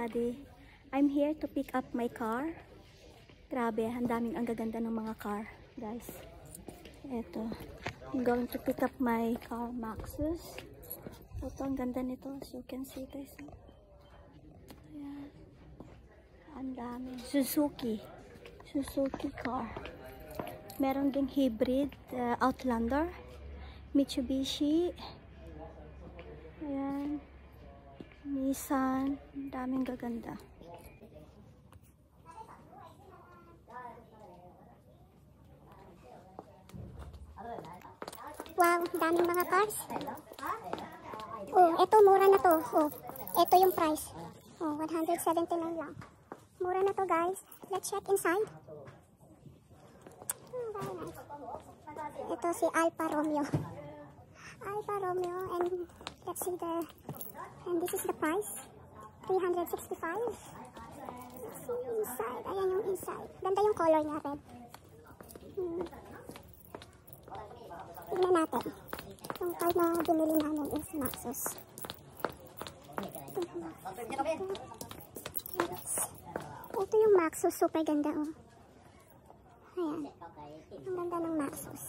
everybody. I'm here to pick up my car. Grabe, ang gaganda ng mga car, guys. Ito. I'm going to pick up my car Maxus. Ito, ang ganda nito. As you can see, guys. Ayan. Ang dami. Suzuki car. Meron ding hybrid, Outlander, Mitsubishi. Ayan. Nissan, daming gaganda. Wow, daming mga cars. Oh, eto mura na to. Oh, eto yung price. Oh, 179 lang. Mura na to, guys. Let's check inside. Oh, very nice. Ito si Alfa Romeo. Alfa Romeo, and let's see the, and this is the price. 365. Let's see inside. Ayan yung inside. Ganda yung color niya, red. Tingnan natin. Yung car na binili namin is Maxus. Ito yung Maxus. Super ganda, oh. Ayan. Ang ganda ng Maxus.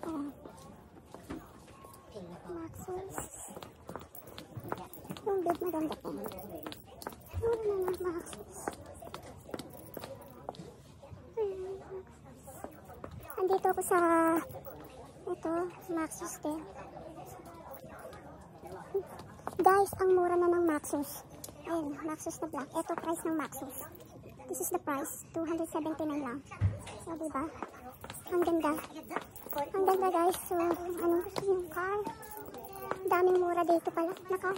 Ayan. Maxus. Yung big maganda po. Mura na ng Maxus. Ayan, Maxus. Andito ako sa ito, Maxus din. Guys, ang mura na ng Maxus. Ayan, Maxus na black. Ito price ng Maxus. This is the price. 279 lang. So, diba? Ang ganda. Ang ganda, guys. So, anong gusto yung car? Daming mura dito pala na car.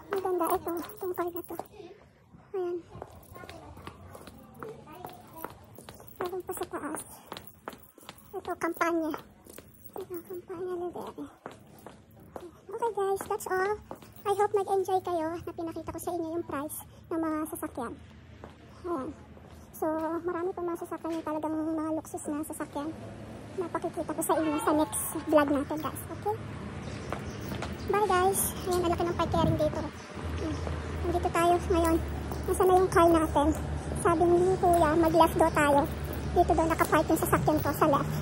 Ang ganda. Ito, itong car na to. Ayan. Meron pa sa taas. Ito, kampanya. Ito, kampanya Lideri. Okay, guys. That's all. I hope nag-enjoy kayo na pinakita ko sa inyo yung price ng mga sasakyan. Ayan. So, marami pa mga sasakyan yung talagang mga luxus na sasakyan na pakikita ko sa inyo sa next vlog natin, guys. Okay? Bye, guys. Ayan, alaki ng parkering dito. Nandito tayo ngayon. Nasaan na yung car natin? Sabi ni Kuya, mag-left daw tayo. Dito daw nakapark yung sasakyan ko sa left.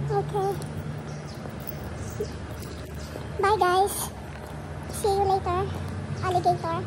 Okay. Bye, guys. See you later, alligator.